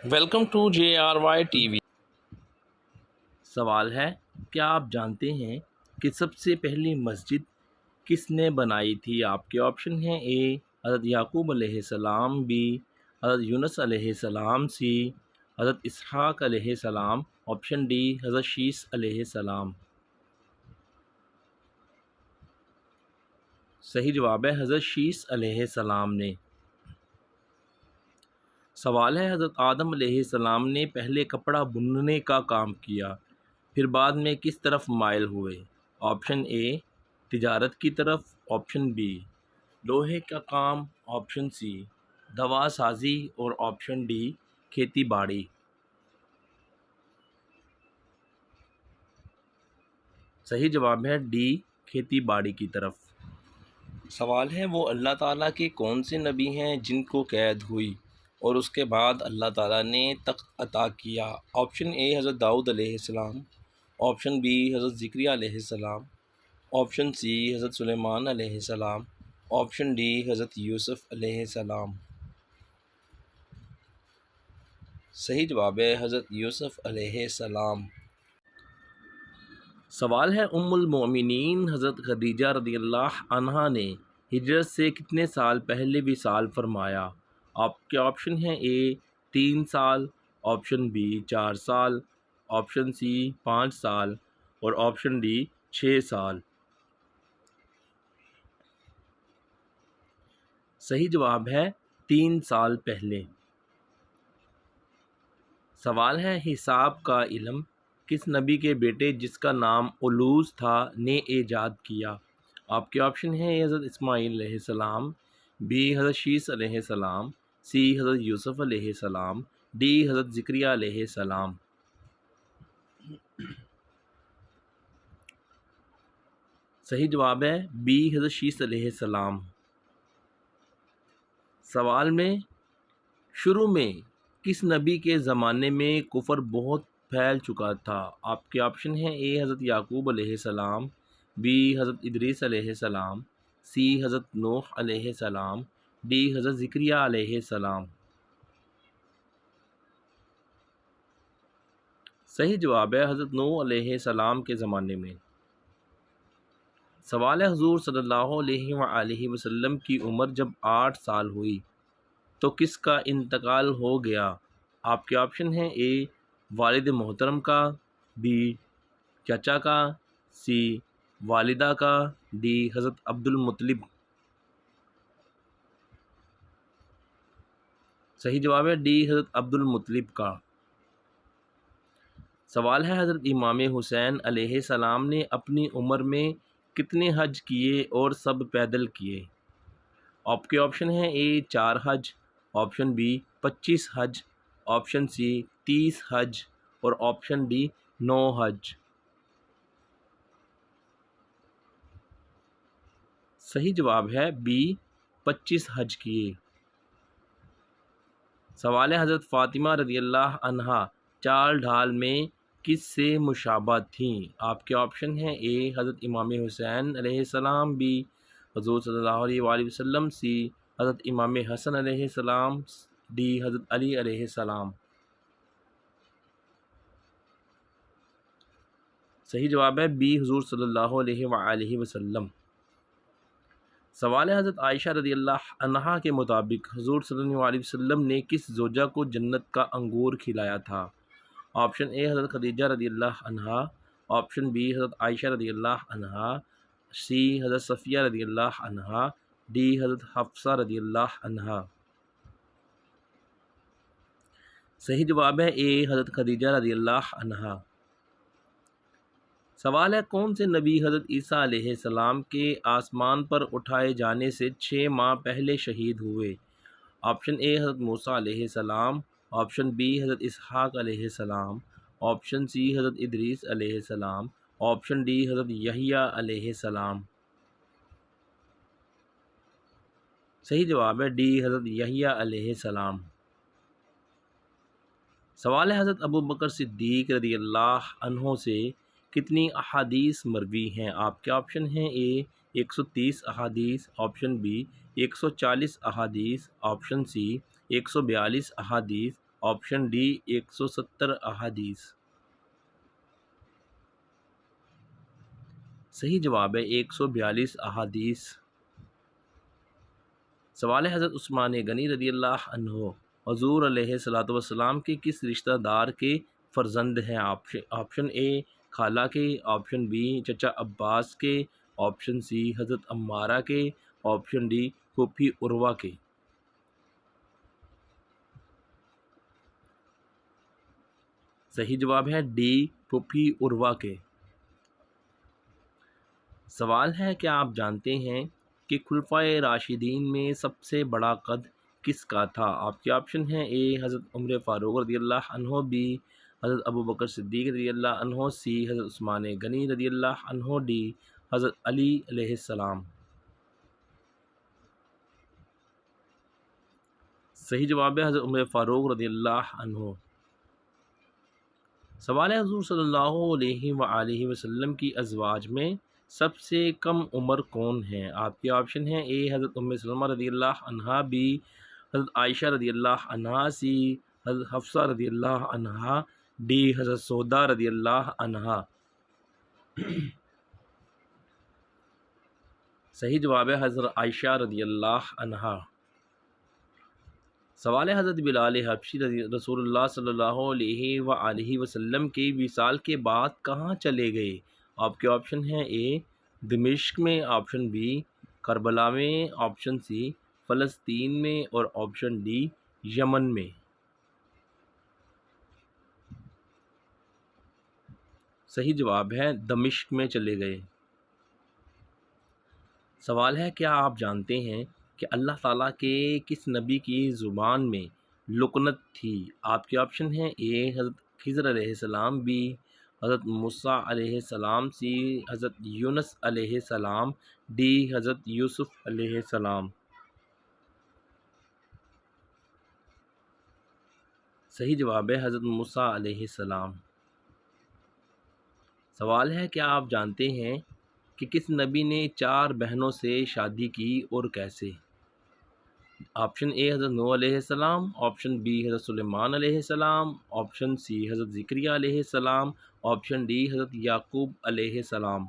Welcome to JRY TV۔ سوال ہے، کیا آپ جانتے ہیں کہ سب سے پہلی مسجد کس نے بنائی تھی؟ آپ کے آپشن ہیں: اے حضرت یعقوب علیہ السلام، بی حضرت یونس علیہ السلام، سی حضرت اسحاق علیہ السلام، آپشن ڈی حضرت شیس علیہ السلام۔ صحیح جواب ہے حضرت شیس علیہ السلام نے۔ سوال ہے، حضرت آدم علیہ السلام نے پہلے کپڑا بننے کا کام کیا، پھر بعد میں کس طرف مائل ہوئے؟ آپشن اے تجارت کی طرف، آپشن بی لوہے کا کام، آپشن سی دوا سازی، اور آپشن ڈی کھیتی باڑی۔ صحیح جواب ہے ڈی کھیتی باڑی کی طرف۔ سوال ہے، وہ اللہ تعالیٰ کے کون سے نبی ہیں جن کو قید ہوئی اور اس کے بعد اللہ تعالیٰ نے تخت عطا کیا؟ آپشن اے حضرت داؤد علیہ السلام، آپشن بی حضرت زکریا علیہ السلام، آپشن سی حضرت سلیمان علیہ السلام، آپشن ڈی حضرت یوسف علیہ السلام۔ صحیح جواب ہے حضرت یوسف علیہ السلام۔ سوال ہے، ام المؤمنین حضرت خدیجہ رضی اللہ عنہا نے ہجرت سے کتنے سال پہلے وصال فرمایا؟ آپ کے آپشن ہیں: اے 3 سال، آپشن بی 4 سال، آپشن سی 5 سال، اور آپشن ڈی 6 سال۔ صحیح جواب ہے 3 سال پہلے۔ سوال ہے، حساب کا علم کس نبی کے بیٹے جس کا نام علوز تھا نے ایجاد کیا؟ آپ کے آپشن ہیں: اے حضرت اسماعیل علیہ السلام، بی حضرت شیس علیہ السلام، سی حضرت یوسف علیہ السلام، ڈی حضرت زکریا علیہ السلام۔ صحیح جواب ہے بی حضرت شیس علیہ السلام۔ سوال میں، شروع میں کس نبی کے زمانے میں کفر بہت پھیل چکا تھا؟ آپ کے آپشن ہیں: اے حضرت یعقوب علیہ السلام، بی حضرت ادریس علیہ السلام، سی حضرت نوح علیہ السلام، ڈی حضرت زکریا علیہ السلام۔ صحیح جواب ہے حضرت نوح علیہ السلام کے زمانے میں۔ سوال ہے، حضور صلی اللہ علیہ وآلہ وسلم کی عمر جب 8 سال ہوئی تو کس کا انتقال ہو گیا؟ آپ کے آپشن ہیں: اے والد محترم کا، بی چچا کا، سی والدہ کا، ڈی حضرت عبد المطلب۔ صحیح جواب ہے ڈی حضرت عبد المطلب کا۔ سوال ہے، حضرت امام حسین علیہ السلام نے اپنی عمر میں کتنے حج کیے اور سب پیدل کیے؟ آپ کے آپشن ہیں: اے 4 حج، آپشن بی 25 حج، آپشن سی 30 حج، اور آپشن ڈی 9 حج۔ صحیح جواب ہے بی 25 حج کیے۔ سوال ہے، حضرت فاطمہ رضی اللہ عنہا چال ڈھال میں کس سے مشابہ تھیں؟ آپ کے آپشن ہیں: اے حضرت امام حسین علیہ السلام، بی حضور صلی اللہ علیہ وآلہ وسلم، سی حضرت امام حسن علیہ السلام، ڈی حضرت علی علیہ السلام۔ صحیح جواب ہے بی حضور صلی اللہ علیہ وآلہ وسلم۔ سوال ہے، حضرت عائشہ رضی اللہ عنہا کے مطابق حضور صلی اللہ علیہ وسلم نے کس زوجہ کو جنت کا انگور کھلایا تھا؟ آپشن اے حضرت خدیجہ رضی اللہ عنہا، آپشن بی حضرت عائشہ رضی اللہ عنہا، سی حضرت صفیہ رضی اللہ عنہا، ڈی حضرت حفصہ رضی اللہ عنہا۔ صحیح جواب ہے اے حضرت خدیجہ رضی اللہ عنہا۔ سوال ہے، کون سے نبی حضرت عیسیٰ علیہ السلام کے آسمان پر اٹھائے جانے سے 6 ماہ پہلے شہید ہوئے؟ آپشن اے حضرت موسیٰ علیہ السلام، آپشن بی حضرت اسحاق علیہ السلام، آپشن سی حضرت ادریس علیہ السلام، آپشن ڈی حضرت یحییٰ علیہ السلام۔ صحیح جواب ہے ڈی حضرت یحییٰ علیہ السلام۔ سوال ہے، حضرت ابوبکر صدیق رضی اللہ عنہ سے کتنی احادیث مروی ہیں؟ آپ کے آپشن ہیں: اے 130 احادیث، آپشن بی 140 احادیث، آپشن سی 142 احادیث، آپشن ڈی 170 احادیث۔ صحیح جواب ہے 142 احادیث۔ سوال ہے حضرت عثمان غنی رضی اللہ عنہ حضور علیہ الصلوۃ والسلام کے کس رشتہ دار کے فرزند ہیں؟ آپشن اے خالہ کے، آپشن بی چچا عباس کے، آپشن سی حضرت عمارہ کے، آپشن ڈی پھوپھی عروہ کے۔ صحیح جواب ہے ڈی پھوپھی عروہ کے۔ سوال ہے کیا آپ جانتے ہیں کہ خلفائے راشدین میں سب سے بڑا قد کس کا تھا؟ آپ کے آپشن ہیں اے حضرت عمر فاروق رضی اللہ عنہ، بی حضرت ابوبکر صدیق رضی اللہ عنہ، سی حضرت عثمان غنی رضی اللہ عنہ، ڈی حضرت علی علیہ السلام۔ صحیح جواب ہے حضرت عمر فاروق رضی اللہ عنہ۔ سوال ہے حضور صلی اللہ علیہ وآلہ وسلم کی ازواج میں سب سے کم عمر کون ہیں؟ آپ کے آپشن ہیں اے حضرت ام سلمہ رضی اللہ عنہا، بی حضرت عائشہ رضی اللہ عنہا، سی حضرت حفصہ رضی اللہ عنہا، ڈی حضرت سودا رضی اللہ عنہا۔ صحیح جواب ہے حضرت عائشہ رضی اللہ عنہا۔ سوال ہے حضرت بلال حبشی رسول اللہ صلی اللہ علیہ وآلہ وسلم کے وصال کے بعد کہاں چلے گئے؟ آپ کے آپشن ہیں اے دمشق میں، آپشن بی کربلا میں، آپشن سی فلسطین میں، اور آپشن ڈی یمن میں۔ صحیح جواب ہے دمشق میں چلے گئے۔ سوال ہے کیا آپ جانتے ہیں کہ اللہ تعالیٰ کے کس نبی کی زبان میں لکنت تھی؟ آپ کے آپشن ہیں اے حضرت خضر علیہ السلام، بی حضرت موسیٰ علیہ السلام، سی حضرت یونس علیہ السلام، ڈی حضرت یوسف علیہ السلام۔ صحیح جواب ہے حضرت موسیٰ علیہ السلام۔ سوال ہے کیا آپ جانتے ہیں کہ کس نبی نے 4 بہنوں سے شادی کی اور کیسے؟ آپشن اے حضرت نوح علیہ السلام، آپشن بی حضرت سلیمان علیہ السلام، آپشن سی حضرت زکریا علیہ السلام، آپشن ڈی حضرت یعقوب علیہ السلام۔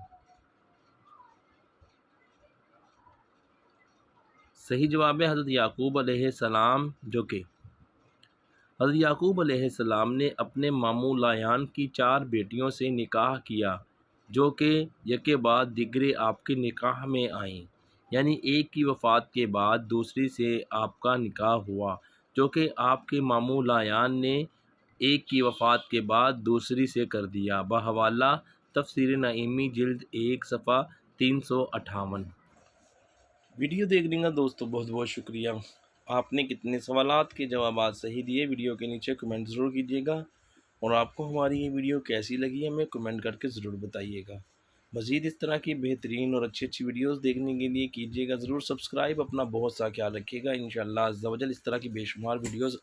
صحیح جواب ہے حضرت یعقوب علیہ السلام، جو کہ حضرت یعقوب علیہ السلام نے اپنے ماموں لایان کی 4 بیٹیوں سے نکاح کیا جو کہ یکے بعد دیگرے آپ کے نکاح میں آئیں، یعنی ایک کی وفات کے بعد دوسری سے آپ کا نکاح ہوا، جو کہ آپ کے ماموں لایان نے ایک کی وفات کے بعد دوسری سے کر دیا۔ بحوالہ تفسیر نعیمی جلد 1 صفحہ 358۔ ویڈیو دیکھنے کا دوستو بہت بہت شکریہ۔ آپ نے کتنے سوالات کے جوابات صحیح دیے، ویڈیو کے نیچے کمنٹ ضرور کیجیے گا، اور آپ کو ہماری یہ ویڈیو کیسی لگی ہمیں کمنٹ کر کے ضرور بتائیے گا۔ مزید اس طرح کی بہترین اور اچھی ویڈیوز دیکھنے کے لیے کیجیے گا ضرور سبسکرائب۔ اپنا بہت سا خیال رکھیے گا، انشاءاللہ عز و جل اس طرح کی بے شمار ویڈیوز